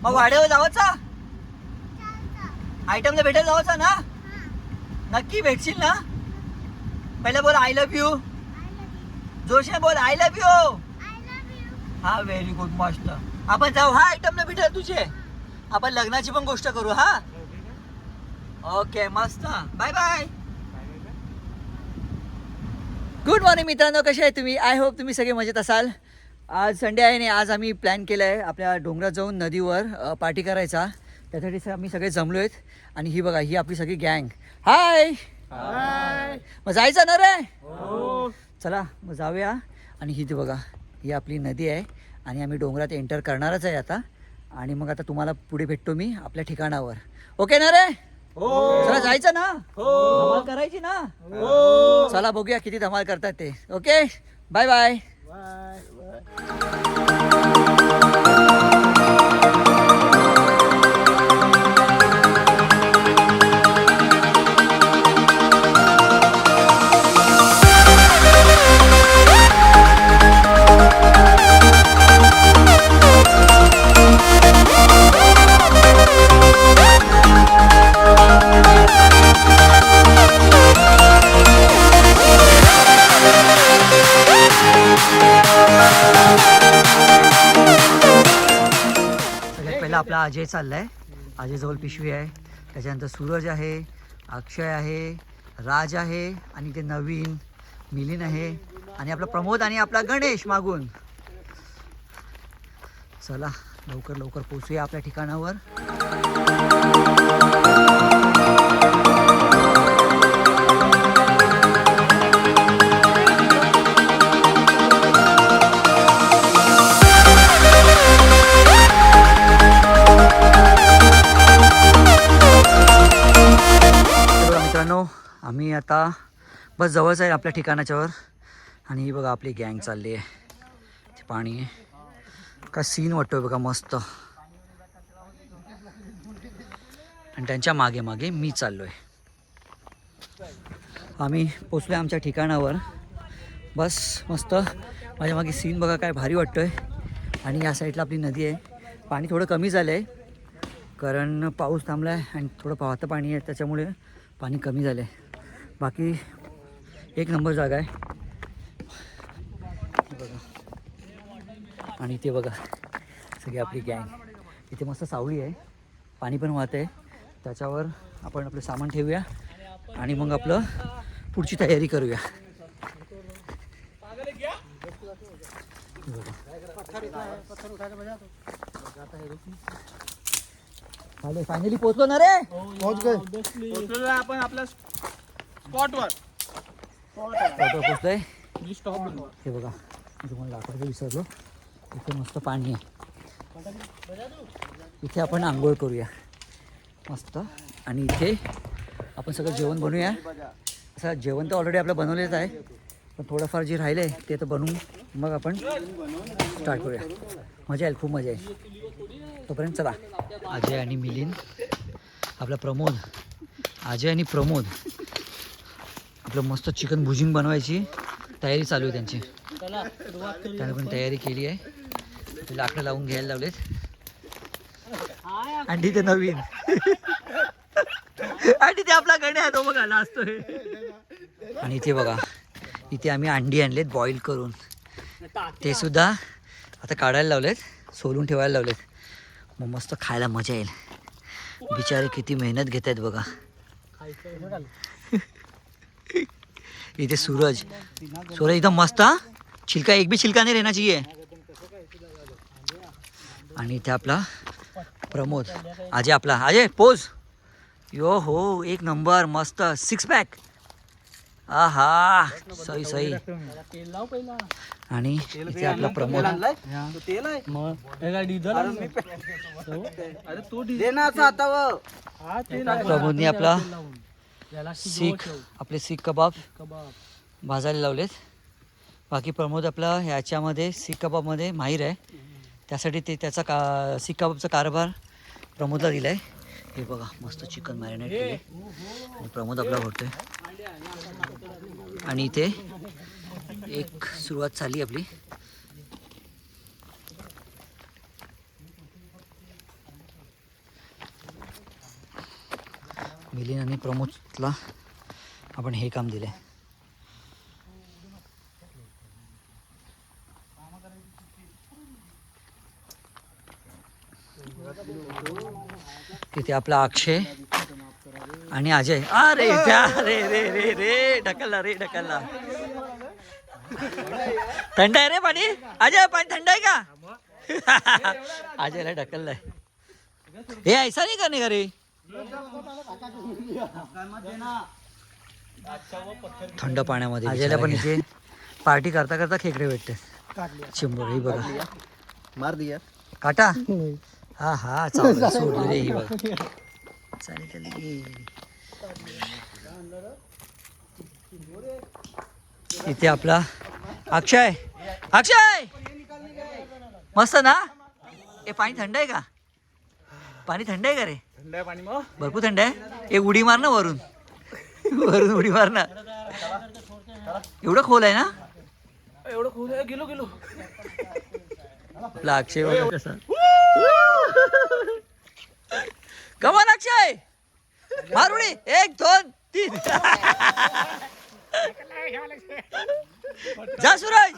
मग वाड्यावर जावाचा आयटमला भेटायला जावाचा ना. नक्की भेटशील ना. पहिला बोल आय लव्ह यू. जोशने बोल आय लव्ह यू. हा व्हेरी गुड मस्त. आपण जाऊ हा आयटमला भेटायला तुझे. आपण लग्नाची पण गोष्ट करू हा. ओके मस्त. Bye bye. गुड मॉर्निंग मित्रांनो, कसे आहे तुम्ही. आय होप तुम्ही सगळे मजेत असाल. आज संडे आहे आणि आज आम्ही प्लॅन केला आहे आपल्या डोंगरात जाऊन नदीवर पार्टी करायचा. त्यासाठी आम्ही सगळे जमलो आहेत. आणि ही बघा ही आपली सगळी गँग. हाय हाय. मग जायचं ना रे. चला मग जाऊया. आणि ही ती बघा ही आपली नदी आहे आणि आम्ही डोंगरात एंटर करणारच आहे आता. आणि मग आता तुम्हाला पुढे भेटतो मी आपल्या ठिकाणावर. ओके ना रे. चला जायचं ना. धमाल करायची ना. चला बघूया किती धमाल करतात ते. Okay bye bye. आपला अजय चाललाय. अजय जवळ पिशवी आहे. त्याच्यानंतर सूरज आहे, अक्षय आहे, राज आहे आणि ते नवीन मिलिंद आहे आणि आपला प्रमोद आणि आपला गणेश मागून. चला लवकर लवकर पोहोचूया आपल्या ठिकाणावर. आम्ही आता बस जवळच आहे आपल्या ठिकाणाच्यावर. आणि ही बघा आपली गँग चालली आहे. ते पाणी आहे का सीन वाटतोय बघा मस्त. आणि त्यांच्या मागे मागे मी चाललो आहे. आम्ही पोचलो आहे आमच्या ठिकाणावर. बस मस्त. माझ्या मागे सीन बघा काय भारी वाटतोय. आणि या साईडला आपली नदी आहे. पाणी थोडं कमी झालं आहे कारण पाऊस थांबला आहे आणि थोडं पाहतं पाणी आहे त्याच्यामुळे पाणी कमी झालं आहे. बाकी एक नंबर जागा आहे बघा. आणि इथे बघा सगळी आपली गँग. इथे मस्त सावळी आहे, पाणी पण वाहत आहे. त्याच्यावर आपण आपलं सामान ठेवूया आणि मग आपलं पुढची तयारी करूया. फायनली पोहोचलो ना रे. पोहोचलो आपण आपल्या स्पॉटवर पोहोचलोय. हे बघा मी तुम्हाला दाखवायचं विसरलो. इथे मस्त पाणी आहे. इथे आपण आंघोळ करूया मस्त. आणि इथे आपण सगळं जेवण बनवूया. असं जेवण तर ऑलरेडी आपलं बनवलेलं आहे पण थोडंफार जे राहिलं आहे ते तर बनवून मग आपण स्टार्ट करूया. मजा येईल, खूप मजा येईल. तोपर्यंत चला. अजय आणि मिलिंद, आपला प्रमोद, अजय आणि प्रमोद आपलं मस्त चिकन भुजिंग बनवायची तयारी चालू आहे त्यांची. त्याने पण तयारी केली आहे. लाकडं लावून घ्यायला लावलेत. आणि तिथे नवीन आणि ते आपला गणे आहे तो बघा नाचतोय. आणि इथे बघा इथे आम्ही अंडी आणलेत बॉईल करून. ते सुद्धा आता काढायला लावलेत, सोलून ठेवायला लावलेत. मग मस्त खायला मजा येईल. बिचारे किती मेहनत घेत आहेत बघा. इथे सूरज एकदम मस्त. छिलका एक भी छिलका नहीं रहना चाहिए. आणि इथे आपला प्रमोद. अजय आपला अजय पोज. यो हो एक नंबर मस्त. 6 पॅक. आहा सही सही. आणि इथे आपला प्रमोद. प्रमोदने आपला सीख कबाब भाजायला लावलेत. बाकी प्रमोद आपला ह्याच्यामध्ये सीख कबाबमध्ये माहीर आहे. त्यासाठी ते त्याचा सीख कबाबचा कारभार प्रमोदला दिला आहे. हे बघा मस्त चिकन मॅरिनेट केले आणि प्रमोद आपला होतोय. आणि इथे एक सुरुवात झाली आपली. मिलिंद आणि प्रमोदला आपण हे काम दिले. तिथे आपला अक्षय आणि अजय. अरे रे रे रे रे ढकलला रे ढकलला. थंड आहे रे पाणी. अजय पाणी थंड आहे का? अजयला ढकललाय. हे ऐसा नाही करणे का रे. थंड पाण्यामध्ये अजयला पण इथे पार्टी करता करता खेकडे भेटते. चिंबोर ही बघा. मार दिया काटा. हा हा चालेल सोडली रे ही बघा. चालेल चालेल. इथे आपला अक्षय. अक्षय मस्त ना. हे पाणी थंड आहे का? पाणी थंड आहे का रे? थंड आहे पाणी मग. भरपूर थंड आहे. एक उडी मार ना वरून. वरून उडी मार ना. एवढं खोल आहे ना. एवढं खोल आहे. गेलो गेलो. आपला अक्षय बघा कसा. कमान अक्षय मार उडी. 1 2 3. जा सूरज.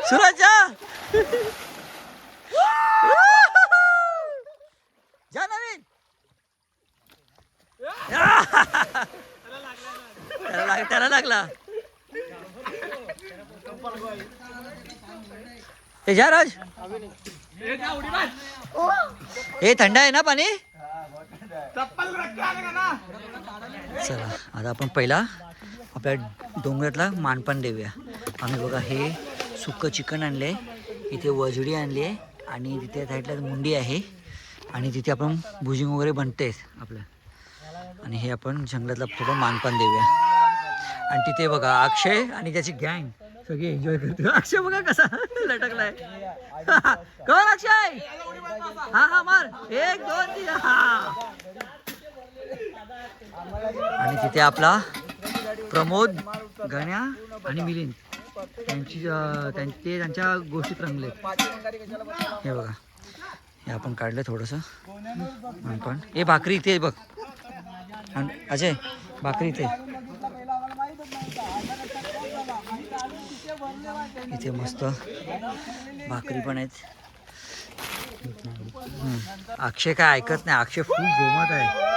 सूरज जा. जा नवीन. त्याला लागला. हे जा राज. हे थंड आहे ना पाणी. चला आता आपण पहिला आपल्या डोंगरातला मानपान देऊया. आम्ही बघा हे सुक्कं चिकन आणले. इथे वजडी आणली आहे आणि तिथे साईडला मुंडी आहे आणि तिथे आपण भुजिंग वगैरे बनते आपलं. आणि हे आपण जंगलातला थोडं मानपान देऊया. आणि तिथे बघा अक्षय आणि त्याची गँग सगळी एन्जॉय करते. अक्षय बघा कसा लटकलाय. कोण अक्षय. हा हा मार. 1 2 3. हा. आणि तिथे आपला प्रमोद गण्या आणि मिलिंद त्यांच्या गोष्टीत रंगले. हे बघा हे आपण काढलं थोडंसं पण. हे भाकरी इथे बघ. अजय भाकरी इथे. इथे मस्त भाकरी पण आहेत. अक्षय काय ऐकत नाही. अक्षय फुल जोमात आहे.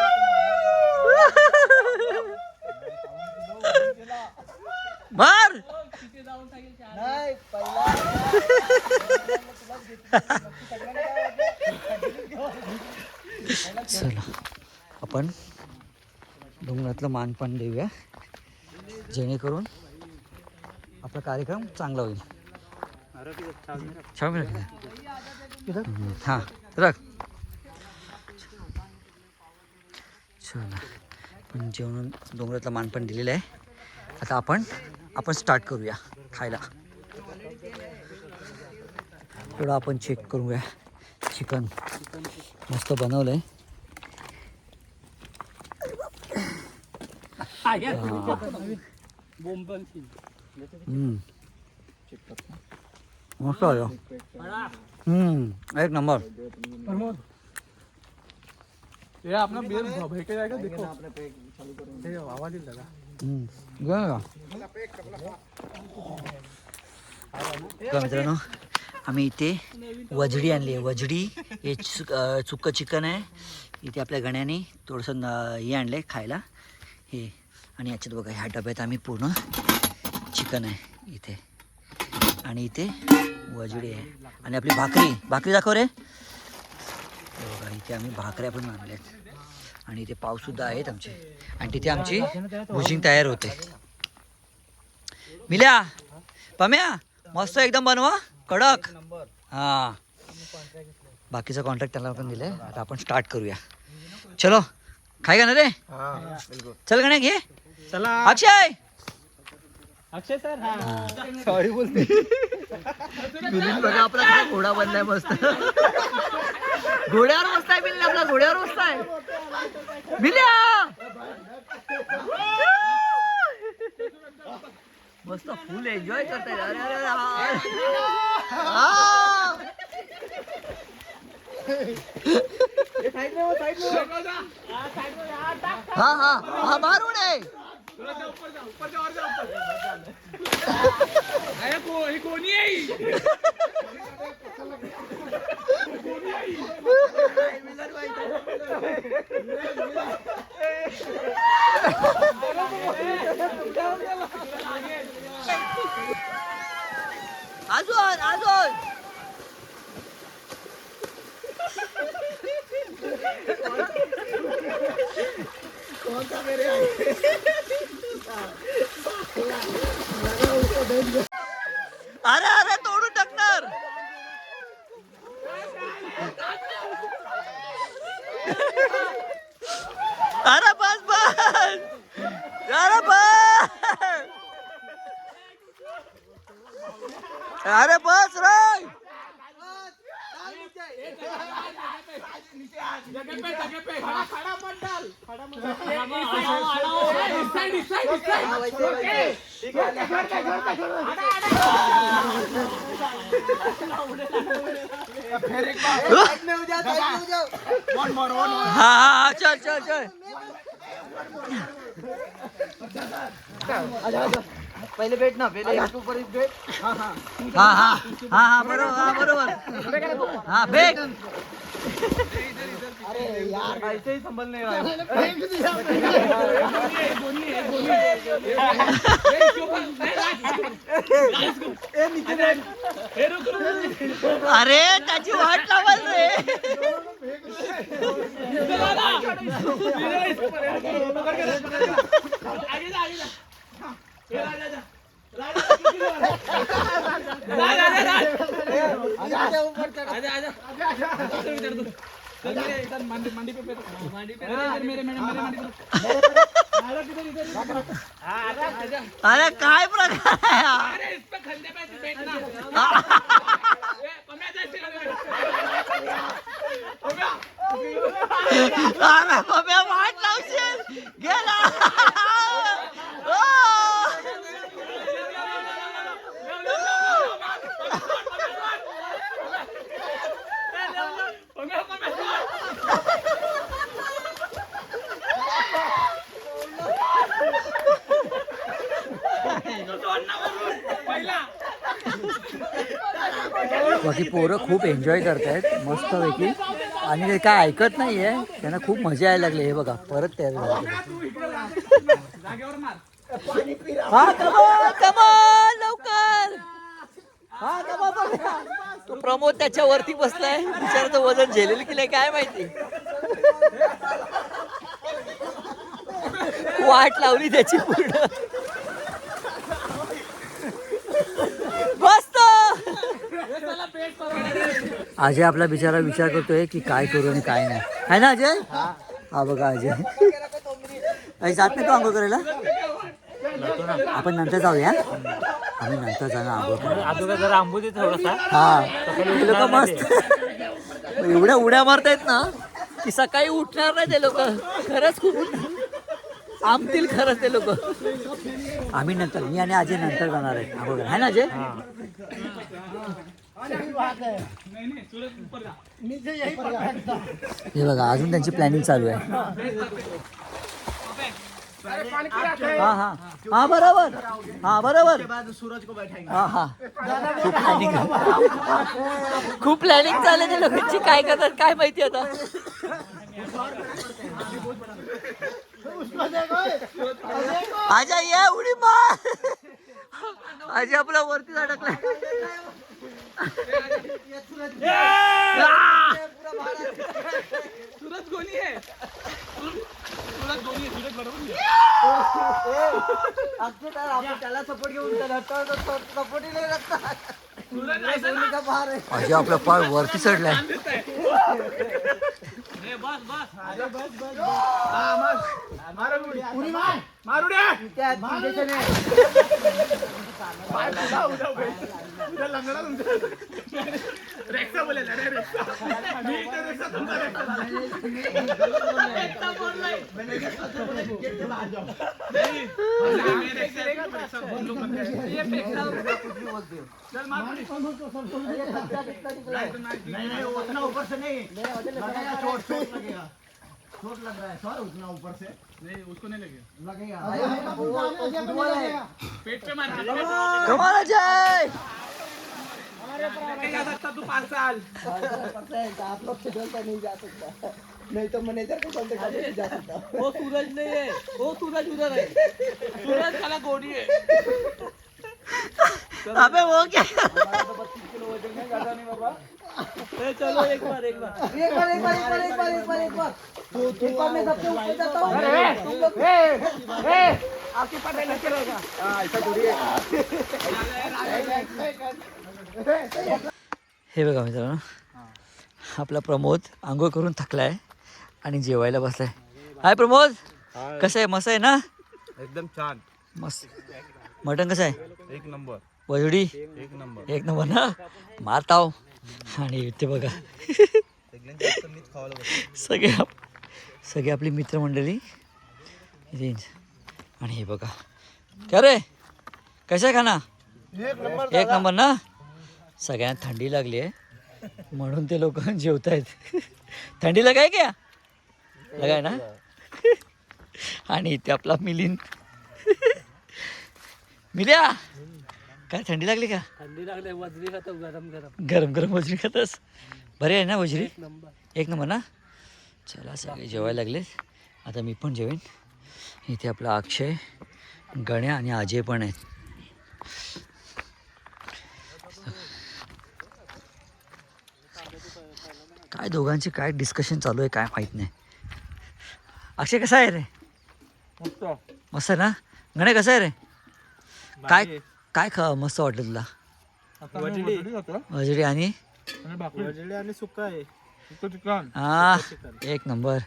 मार. चला आपण डोंगरातलं मानपान देऊया जेणेकरून आपला कार्यक्रम चांगला होईल. छान हां रख. चला पण जेवण डोंगरातलं मानपान दिलेलं आहे. आता आपण स्टार्ट करूया खायला. थोडं आपण चेक करूया. चिकन मस्त बनवलं आहे. मस्त आहे. एक नंबर. ये अपना बियर भेके जाएगा. देखो ये आवाज ही लगा. मित्रांनो आम्ही इथे वजडी आणली आहे. वजडी हे सुक्कं चिकन आहे. इथे आपल्या गण्याने थोडंसं हे आणलं आहे खायला हे. आणि याच्यात बघा ह्या डब्यात आम्ही पूर्ण चिकन आहे इथे. आणि इथे वजडी आहे आणि आपली भाकरी दाखव रे. बघा इथे आम्ही भाकऱ्या पण आणल्यात आणि इथे पावसुद्धा आहेत आमचे. आणि तिथे आमची भुजिंग तयार होते. मिल्या पम्या मस्त एकदम बनवा कडक. हां बाकीचा कॉन्ट्रॅक्ट त्याला पण दिले. आता आपण स्टार्ट करूया. चलो खाय का ना रे. चल गण्या घे. चला अक्षय. अक्षय सर. सॉरी बोलते. मिलिंद बघा आपला घोडा बनलाय मस्त. घोड्यावर बसताय मिलिंद. आपला घोड्यावर बसताय मिल्या. मस्त फुल एन्जॉय करताय. अरे अरे हा हा हा मारून आहे. अजून अजून अरे अरे तोडून टाकणार. अरे बस बस अरे बस अरे बस रे. हा हा चल चल चल. पहिले भेट ना पहिले ऊपर भेट. हा हा हा हा बरोबर हा बरोबर हा फेक. अरे यार ऐसे ही संभल नहीं रहा अरे त्याची वाट लावाल रे. मंडी पे मेरे अरे काय प्रकार आहे हा? अरे बाबा वाट लावशील गेला. ओ! बाकी पोरं खूप एन्जॉय करतायत मस्त पैकी आणि ते काय ऐकत नाहीये. त्यांना खूप मजा यायला लागली. हे बघा परत तयार झाले. हा कमल कमल लवकर. हा कमल तो प्रमोद त्याच्यावरती बसलाय. बिचाराचं वजन झेलेल केलंय काय माहिती. वाट लावली त्याची पूर्ण. मस्त. अजय आपला बिचारा विचार करतोय की काय करू आणि काय नाही. आहे ना अजय. हा बघा अजय जात नाही तो आंघोळ करायला. आपण नंतर जाऊया. आम्ही नंतर जाणार आंघोळ करायला. जरा आंबू दे थोडासा. हा ते लोक मस्त एवढ्या उड्या मारतायत ना की सकाळी उठणार नाही ते लोक. खरंच खूप आमतील खरंच ते लोक. आम्ही नंतर मी आणि अजय नंतर जाणार आहे आंघोळ करायला. आहे ना अजय. हे बघा अजून त्यांची प्लॅनिंग चालू आहे. हा हा हा बरोबर हा बरोबर. सूरज को बैठाएंगे. हा हा खूप प्लॅनिंग चालू ते लोकांची. काय करतात काय माहिती आता. अजय ये उडी मार. अजय आपला वरती अडकलाय. सूरज गोनी है. सूरज गोनी है. सूरज बरोबर. त्याला सपोर्ट घेऊन सपोर्ट अजय आपला पाय वरती चढलाय. रेक्सा बोलेल अरे रेक्सा मी इथे रेक्सा तुमचा रेक्सा नहीं मैं रेक्सा बोल लो मत ये रेक्सा चल मार नहीं उतना ऊपर से नहीं लगेगा चोट लगेगा चोट लग रहा है सर उतना ऊपर से नहीं उसको नहीं लगेगा लगेगा पेट पे मार कमाल अजय क्या सकता तू 5 साल आप लोग से डरता नहीं जा सकता नहीं तो मैनेजर को बोलते नहीं जा सकता वो सूरज नहीं है वो सूरज उधर है सूरज साला गोरी है अबे वो क्या 32 किलो वजन है ज्यादा नहीं बाबा चलो एक बार एक बार मैं सबसे ऊपर जाता हूँ आपके पास लगे रहेगा ऐसा थोड़ी है हे बघा मित्रांनो आपला प्रमोद आंघोळ करून थकलाय आणि जेवायला बसलाय. हाय प्रमोद, कसं आहे? मस्त आहे ना? एकदम छान मस्त. मटण कसं आहे? एक नंबर वजडी एक नंबर एक नंबर ना? मारताव. आणि ते बघा सगळे आपली मित्रमंडळी रेंज. आणि हे बघा क्या रे, कसं आहे खाना? एक नंबर ना? सगळ्यांना थंडी लागली आहे म्हणून ते लोक जेवत आहेत. थंडी लगाय क्या? लगाय ना? आणि इथे आपला मिलिंद. मिल्या, काय थंडी लागली का? थंडी लागले वजरी खातो गरम गरम गरम गरम वजरी खातस? बरे आहे ना वजरी? एक नंबर ना? चला सगळे जेवायला लागले. आता मी पण जेवेन. इथे आपला अक्षय, गण्या आणि अजय पण आहेत. काय दोघांची काय डिस्कशन चालू आहे काय माहीत नाही. अक्षय कसा आहे रे? मस्त आहे ना? गण्या कसा आहे रे? काय काय मस्त वाटलं तुला? वजडी आणि सुक्का आहे चिकन. हा एक नंबर.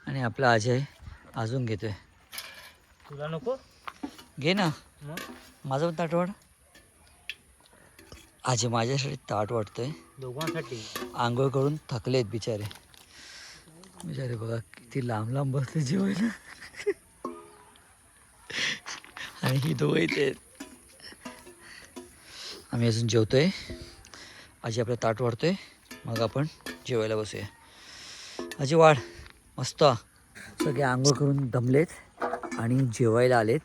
आणि आपला अजय अजून घेतोय. तुला नको घे ना, माझं पण ताट वाढ. अजय माझ्यासाठी ताट वाटतोय. दोघांसाठी आंघोळ करून थकलेत बिचारे. बिचारे बघा किती लांब लांब बसले जेवायला. आणि ही दोघं इथे. आम्ही अजून जेवतोय. अजय आपलं ताट वाढतोय, मग आपण जेवायला बसूया. अजय वाढ मस्त. सगळे आंघोळ करून दमलेत आणि जेवायला आलेत.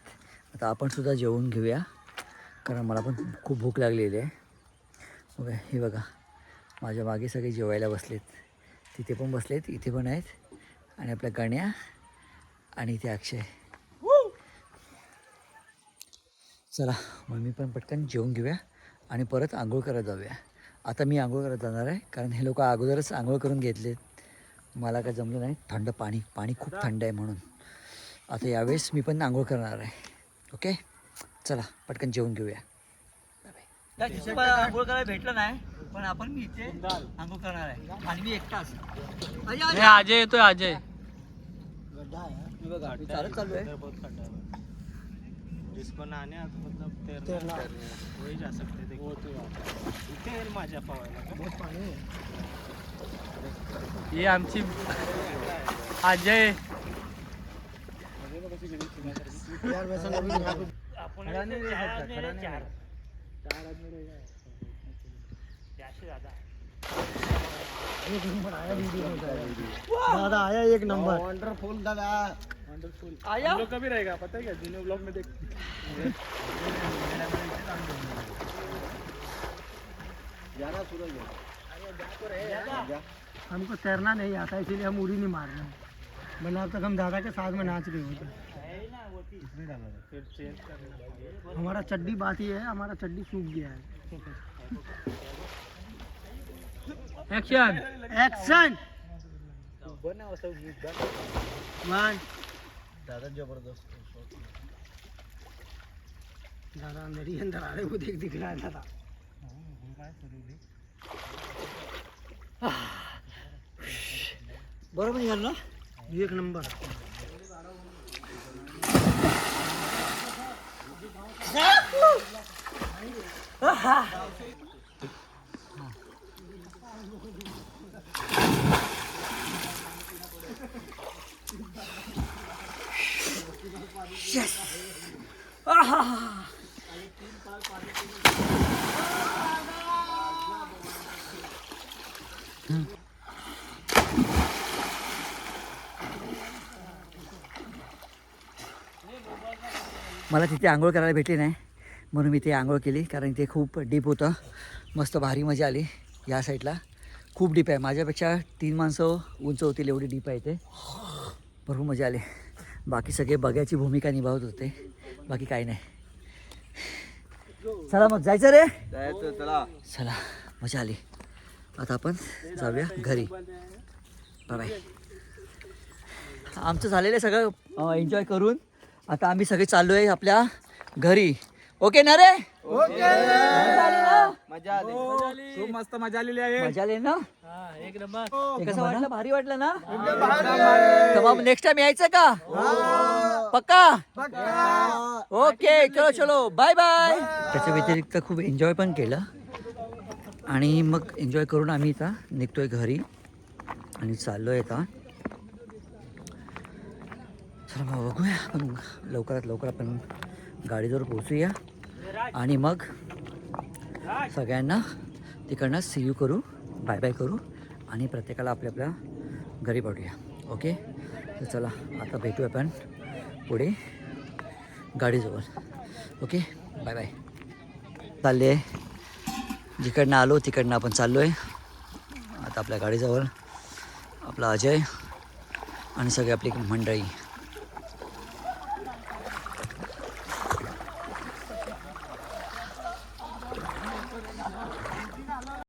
आता आपण सुद्धा जेवून घेऊया कारण मला पण खूप भूक लागलेली आहे. बघा हे बघा माझ्या मागे सगळे जेवायला बसलेत. तिथे पण बसलेत, इथे पण आहेत. आणि आपल्या गण्या आणि इथे अक्षय. चला मग मी पण पटकन जेवून घेऊया आणि परत आंघोळ करत जाऊया. आता मी आंघोळ करत जाणार आहे कारण हे लोक अगोदरच आंघोळ करून घेतलेत. मला काय जमलं नाही. थंड पाणी खूप थंड आहे म्हणून. आता यावेळेस मी पण आंघोळ करणार आहे. ओके चला पटकन जेवून घेऊया. आंघोळ करायला भेटलं नाही पण आपण मी इथे आंघोळ करणार आहे आणि मी एकटाच. अजय येतोय. अजय बघा चालत चालू आहे. जिसको नहाने मतलब तैरना वही जा सकते थे. इथे माझ्या पावायला ही आमची अजय. दादा आया एक नंबर. वंडरफुल दादा वंडरफुल आया. हम लोग कभी रहेगा पता है क्या? जिन्हें ब्लॉग में देख जाना सूरज हमको तैरना नहीं आता इसीलिए हम उड़ी नहीं मार रहे हैं, वरना अब तक हम दादा के साथ में नाच रहे होते. हमारा चड्डी बात ही है, हमारा चड्डी सूख गया है. Action action. वन. दादा जबरदस्त. दादा अंदर ही अंदर आ रहे वो दिख रहा है दादा. बरोबर निघाल ना? एक नंबर. येस. आहा. मला तिथे आंघोळ करायला भेटली नाही म्हणून मी ते आंघोळ केली, कारण ते खूप डीप होतं. मस्त भारी मजा आली. या साईडला खूप डीप आहे, माझ्यापेक्षा 3 माणसं उंच होतील एवढी डीप आहे ते. भरपूर मजा आली. बाकी सगळे बघ्याची भूमिका निभावत होते, बाकी काही नाही. चला मग जायचं रे. चला मजा आली. आता आपण जाऊया घरी. Bye bye. आमचं झालेलं आहे सगळं एन्जॉय करून. आता आम्ही सगळे चाललो आहे आपल्या घरी. ओके ना रे? मजा आली. खूप मस्त मजा आलेली आहे. मजा आली ना? एक नंबर. ते कसं वाटलं? भारी वाटलं ना? तर मग नेक्स्ट टाइम यायचं का? पक्का? ओके चलो चलो बाय बाय. त्याच्या व्यतिरिक्त खूप एन्जॉय पण केलं आणि मग एन्जॉय करून आम्ही आता निघतोय घरी आणि चाललोय आता. चला मग बघूया आपण लवकरात लवकर आपण गाडीजवळ पोहोचूया आणि मग सगळ्यांना तिकडनं सी यू करू, बाय बाय करू आणि प्रत्येकाला आपल्या आपल्या घरी पाठवूया. ओके तर चला आता भेटूया आपण पुढे गाडीजवळ. Okay bye bye. चालले जिकडनं आलो तिकडनं आपण चाललो आहे आता आपल्या गाडीजवळ. आपला अजय आणि सगळी आपली मंडळी.